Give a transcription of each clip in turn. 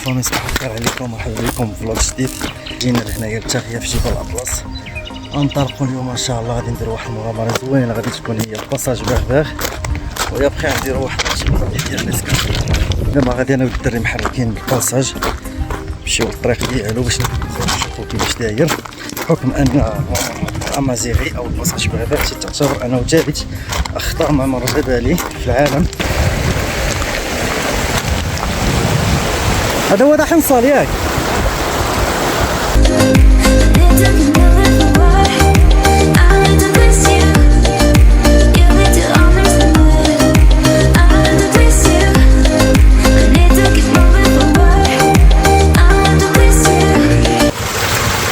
فامي صباح الخير عليكم، مرحبا بكم في فلوق جديد. جينا لهنايا للتاخيه في جبل اطلس. غنطلقوا اليوم ان شاء الله، غادي نديروا واحد المغامره زوينه، غادي تكون هي باساج بغباغ، ويبقى نديروا واحد الجبل ديال الاسكان. دابا غادي انا والدري محركين بالباساج نمشيو الطريق ديالو باش نشوفوا كيفاش داير، بحكم ان امازيغي او الباساج بغباغ تعتبر انه ثالث اخطر ممر جبلي في العالم. هذا هو دحين صال ياك.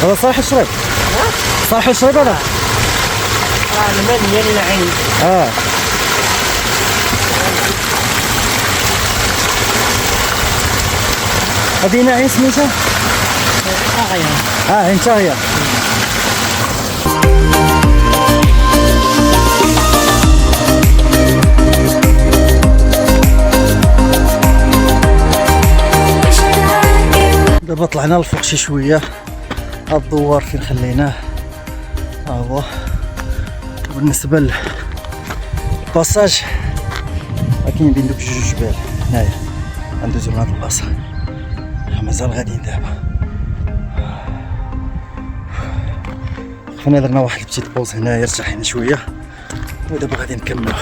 هذا صالح الشريب؟ صالح الشريب هذا؟ الماء ديال العين. هذه ناعي سميتها؟ انت هي. دابا طلعنا للفوق شي شويه، هاد الدوار فين خليناه ها هو. بالنسبه للباساج كاين بين دوك جوج جبال هنايا، غندوزو من هاد البلاصه. مازال غاديين دابا، وقفنا درنا واحد البتيت بوز هنايا، ارتاحينا شويه، ودابا غادي نكملو.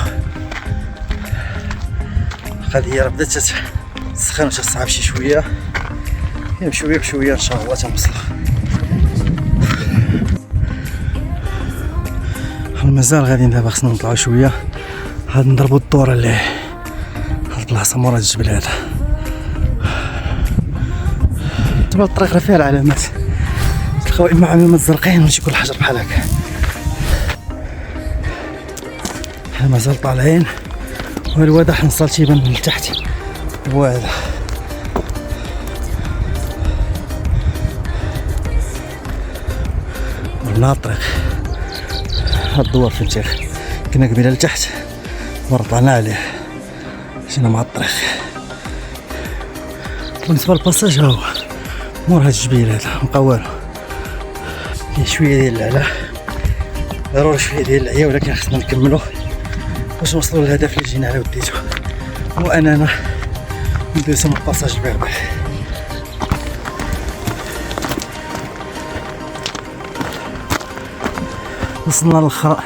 القضيه راه بدات تسخن وتصعب شي شويه، بشويه بشويه ان شاء الله تنوصلو. مازال غاديين دابا، خصنا نطلعو شويه، هاد نضربو الدوره اللي هاد البلاصه مورا الجبل هذا. تبع الطريق راه فيها العلامات، تلقاو اما علامات زرقين ولا شي كل حجر بحال هكا. حنا مازال طالعين، والواد راح نوصل تيبان من التحت هو هذا. ضربنا الطريق، هاد الدوار فين تيخ كنا قبيله لتحت مرة طلعنا عليه، جينا مع الطريق. بالنسبة للباساج ها هو مور هاد الجبيل هذا، مبقى والو. كاين شوية ديال العلا، ضروري شوية ديال العيا، ولكن خصنا نكملو باش نوصلو للهدف اللي جينا على وديتو، هو اننا ندوزو من الباساج بغباغ. وصلنا للخرا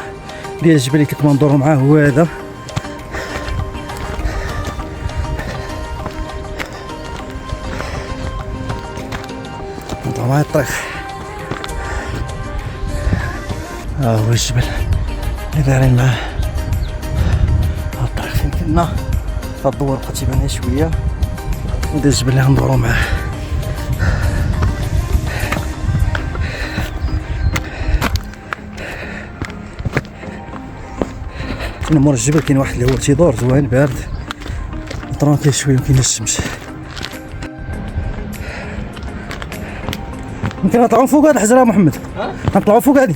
ديال الجبل اللي كنت ندورو معاه، هو هذا. نطلعو مع الطريق، ها هو الجبل اللي دايرين معاه. ها الطريق فين كنا، ها الدوار بقات تيبان شويه، ودا الجبل اللي غندورو معاه. كنا مور الجبل كاين واحد اللي هو تيدور زوين بارد طرونكي شويه، وكاين الشمس. يمكن نطلعو فوق هاد الحجره محمد؟ نطلعو فوق هادي؟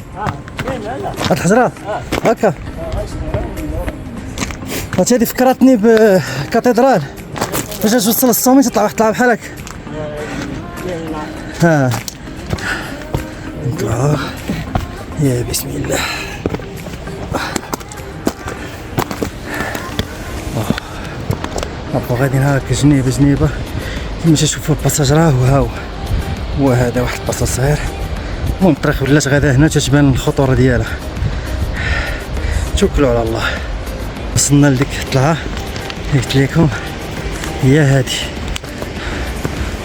كاين لا هاد الحجره هكا. هادي فكرتني بكاتدرال، فاش توصل للصومي تطلع واحد الطلعه بحال هكا. نطلعو يا بسم الله. نبقاو غاديين هاكا جنيبه جنيبه، كيما تشوفوا الباساج راه هو هذا واحد الباساج صغير. المهم الطريق ولات غادا هنا تتبان الخطوره ديالها. توكلوا على الله. وصلنا لديك الطلعه اللي قلت لكم هي هادي.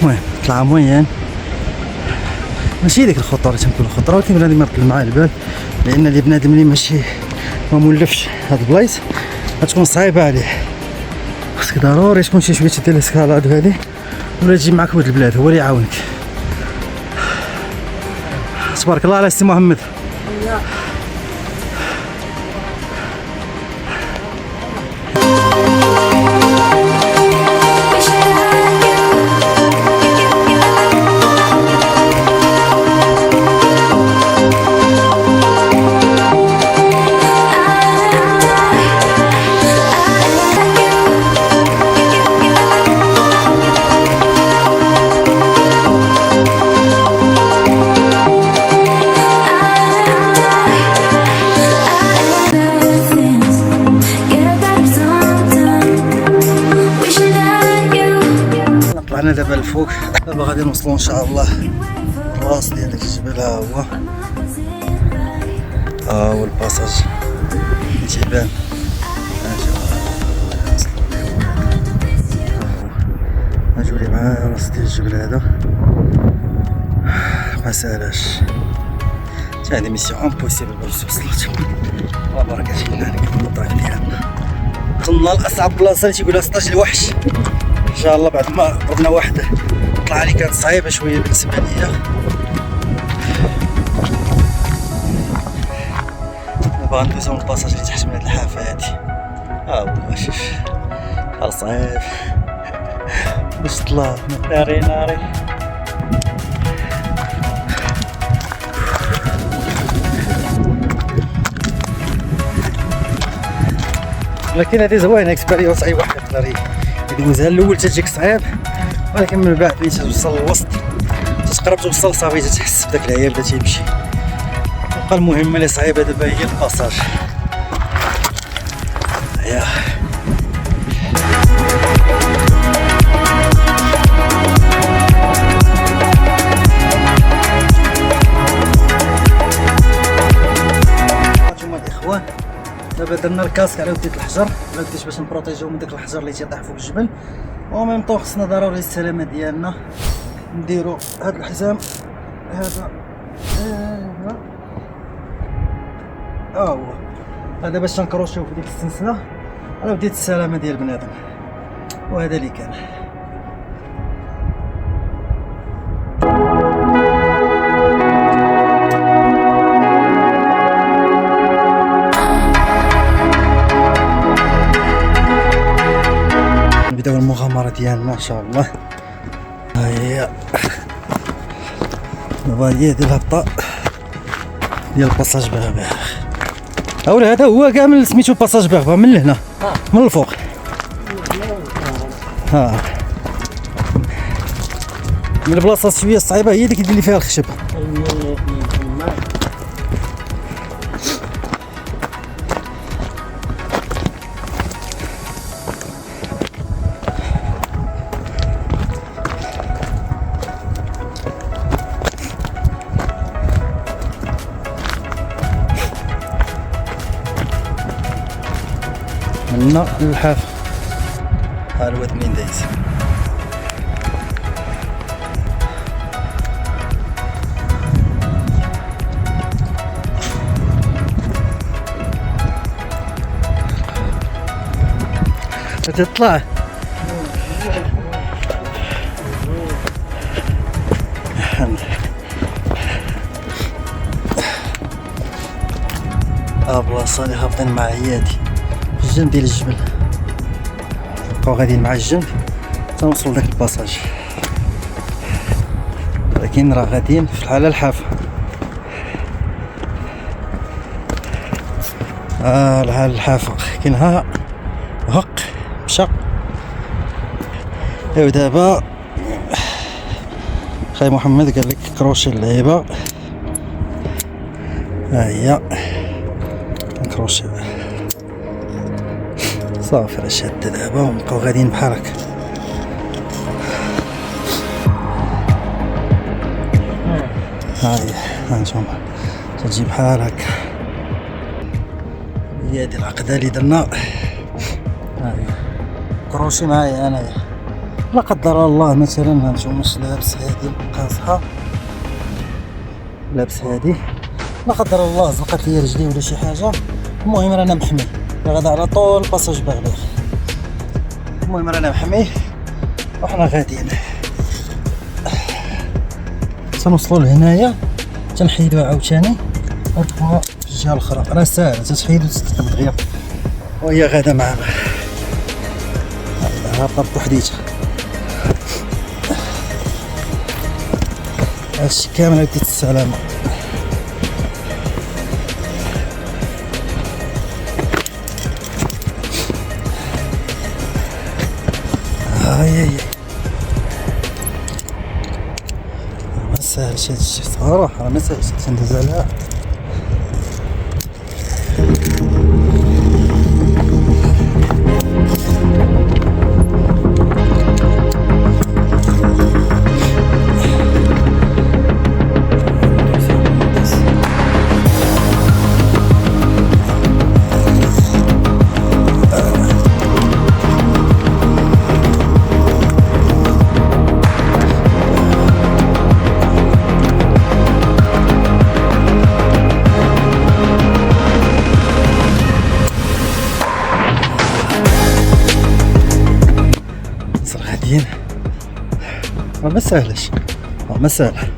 المهم طلعه موين، ماشي ديك الخطوره تنقول الخطوره، ولكن بنادم يركب معاه البال، لان اللي بنادم اللي ماشي ما مولفش هاد البلايص غتكون صعيبه عليه. خصك ضروري تكون شي شويه ديال الاسكالاد هادي، ولا تجيب معاك ولد البلاد هو اللي يعاونك. تبارك الله على سي محمد. دابا الفوق، دابا غادي نوصلو ان شاء الله الراس ديال داك الجبل. ها هو الباساج تيبان. نجيو لي مع راس ديال الجبل هذا، ما سالاش، هذه ميسيون امبوسيبل باش توصل. الله بارك فينا عليك في الطريق ديالنا. وصلنا لاصعب بلاصه اللي تيقولها 16 الوحش ان شاء الله. بعد ما ضربنا واحد طلع لي كانت صعيبه شويه بالنسبه ليا. دابا غندوزو من الباساج اللي تحت من هاد الحافه هادي. هو شوف شحال صعيب باش تطلع. ناري ناري. ولكن هذه زوينه، اكسبيريونس اي واحد يقدر يدوزها. الاول تجيك صعيب، ولكن من بعد ملي توصل للوسط تقرب توصل صافي تحس بداك العيال بدا تيمشي. بقى المهمه اللي صعيبه دابا هي الباساج. ياه هانتوما الاخوان، دابا درنا الكاسك على وديت الحجر، على وديت باش نبروتيجيو من داك الحجر اللي تيطيح فوق الجبل. و ميم طون خصنا ضروري السلامه ديالنا نديرو هاد الحزام هذا. هو هذا باش نكروشيو في ديك السلسله على وديت السلامه ديال بنادم. وهذا اللي كان. نبداو المغامره ديالنا ان شاء الله. ها هي دابا هي ديال الهبطه ديال الباساج بغبغ. اولا هذا هو كاع من سميتو باساج بغبغ من لهنا من الفوق. ها من البلاصه شويه صعيبه هي ديك اللي فيها الخشب. منا للحافة. ها الواد منين دايز. تطلع الحمد لله. بلاصة اللي هابطين مع عيادي في الجنب ديال الجبل، بقاو غاديين مع الجنب تنوصلو لداك الباساج، ولكن راه غاديين في الحالة الحافة. الحالة الحافة كاين ها هق مشى. ايوا دابا خاي محمد قال لك كروشي اللعيبة. ها هي كروشي صافي راه شادة دابا ونبقاو غاديين بحال هكا. هاهي هانتوما تجي بحال هكا. هي هادي العقدة اللي درنا. هاهي كروشي معايا انايا، لا قدر الله مثلا هانتوما لابس هادي قاصحة، لابس هادي لا قدر الله زلقات لي رجلي ولا شي حاجة، المهم رانا محمي، غادا على طول باساج بغبغ. المهم رانا محمي وحنا غاديين. تنوصلو لهنايا تنحيدو عاوتاني ونركبوها في الجهة الأخرى. راه ساهلة تتحيد وتستقبل دغيا وهي غادا معنا. هابطة بوحديتها. هادشي كامل وديت السلامة. هاي ما ساهلش هادشي صراحة، ما ساهلش تندوز عليها. ما سهلش، ما سهل.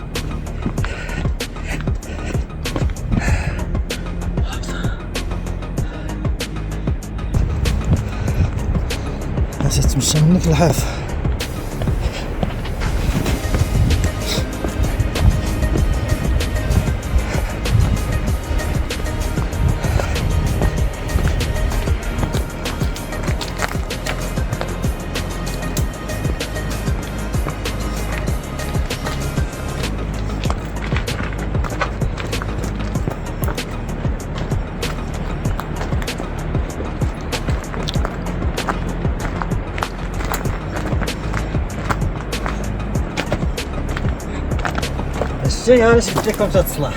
هسه تمشى منك الحافة. الشيء هذا شفت لكم تتصلح.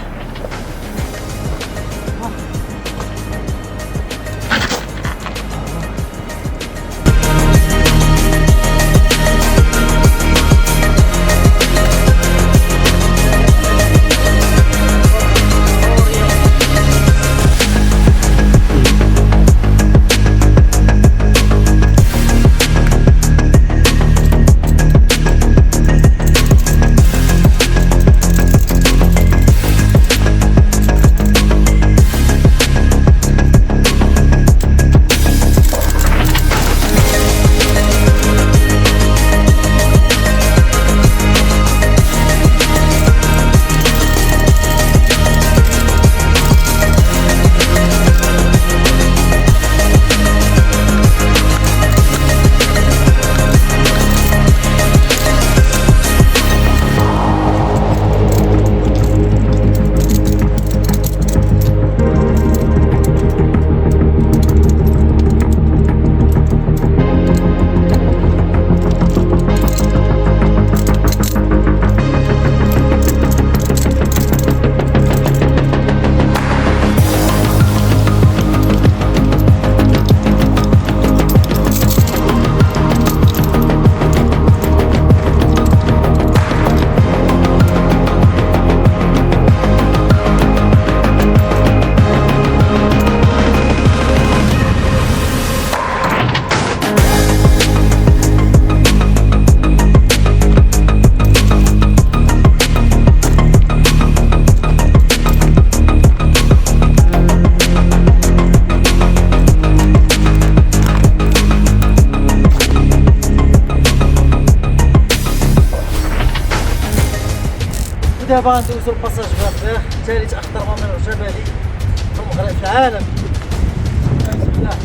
دابا ندوزو الباساج غرباح، ثالث اخطر ممر جبلي في المغرب في العالم. بسم الله.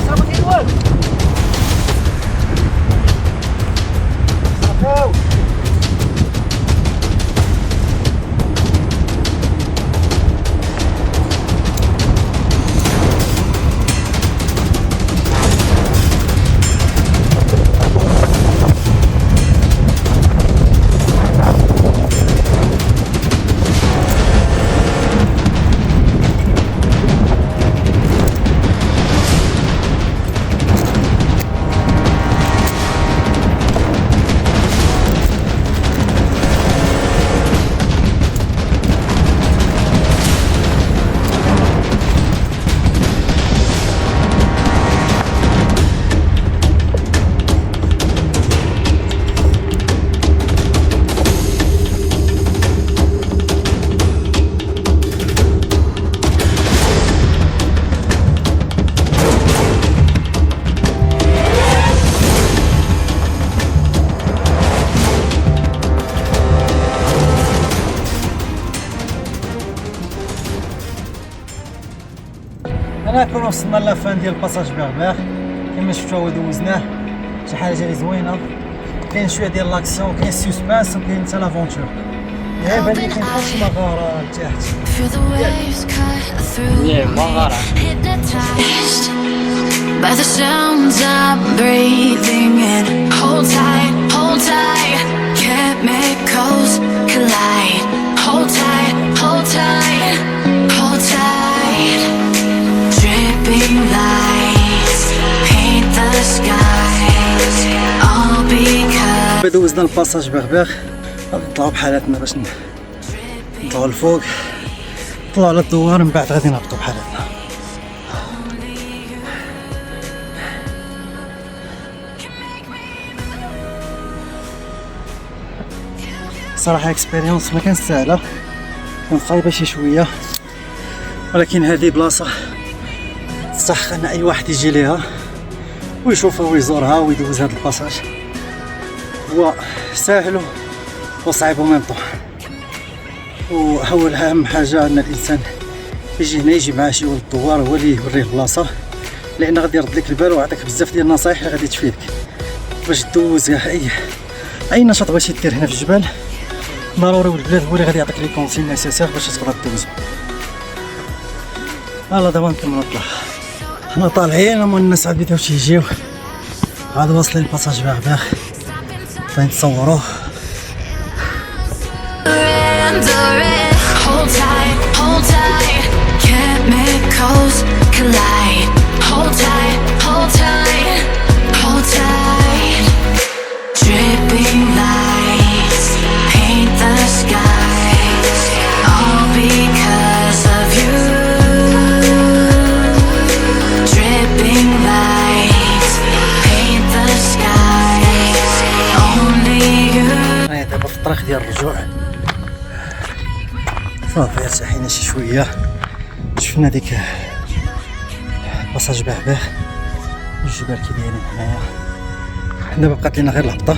صافي كاين والو. صافاو. هنا كنا وصلنا لافان ديال الباساج بغباغ. كما شفتوا هو دوزناه، شي حاجه اللي زوينه. كاين شويه ديال لاكسيون، كاين السسبانس، وكاين حتى لافونتور. غير بان لي كاين فوق المغاره تحت. مغاره. By the sounds I'm breathing in. Hold tight, chemicals collide. Hold tight, hold tight, hold tight. Dripping lights paint the skies. All because دوزنا الباساج بغباغ. غادي نطلعو بحالاتنا باش نطلعو الفوق، نطلعو على الدوار، من بعد غادي نهبطو بحالاتنا. صراحة اكسبيريونس ما كانت سهلة، كانت صعيبة شي شوية، ولكن هذه بلاصة تستحق ان اي واحد يجي ليها ويشوفها ويزورها ويدوز هذا الباساج. هو سهل وصعيب وميم طون، وأول أهم حاجة أن الإنسان يجي هنا يجي معاه شي ولد دوار هو اللي يوريه البلاصة، لأن غادي يرد لك البال ويعطيك بزاف ديال النصايح اللي غادي تفيدك باش دوز أي نشاط بغيتي دير هنا في الجبال. ضروري والبلاد هو اللي غادي يعطيك لي كونسيل نيسيسير باش تقدر دوز. يلا دابا نكملو الطلوع، حنا طالعين هما الناس عاد بداو تيجيو، عاد واصلين الباساج باغ نتصوروه. Hold tight, chemicals collide. Hold tight, hold tight, hold tight. Dripping lights paint the skies, all because of you. Dripping lights paint the skies, only you. أنا دابا في الطريق ديال الرجوع، صافي ارتاحينا شي شويه، شفنا ديك باساج بعباه والجبال كي دايرين هنايا. دابا بقات لينا غير الهبطه،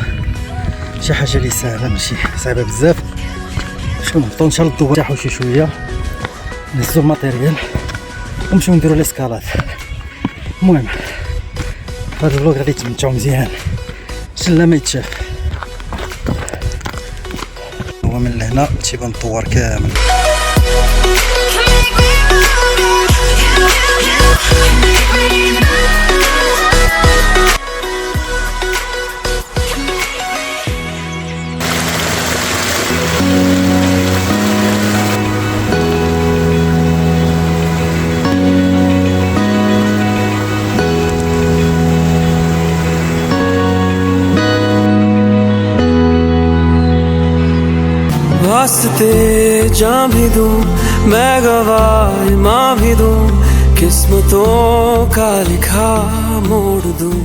شي حاجه اللي ساهله ماشي صعيبه بزاف، باش نهبطو ان شاء الله الضو نرتاحو شي شويه، نهزو الماتيريال ونمشيو نديرو ليسكالاد. المهم هاد الفلوق غادي تمتعو مزيان، شلا ما يتشاف. هو من لهنا تيبان الطوار كامل. वास्ते जान भी दूं मैं गवाह मां भी दूं, किस्मतों का लिखा मोड़ दूं।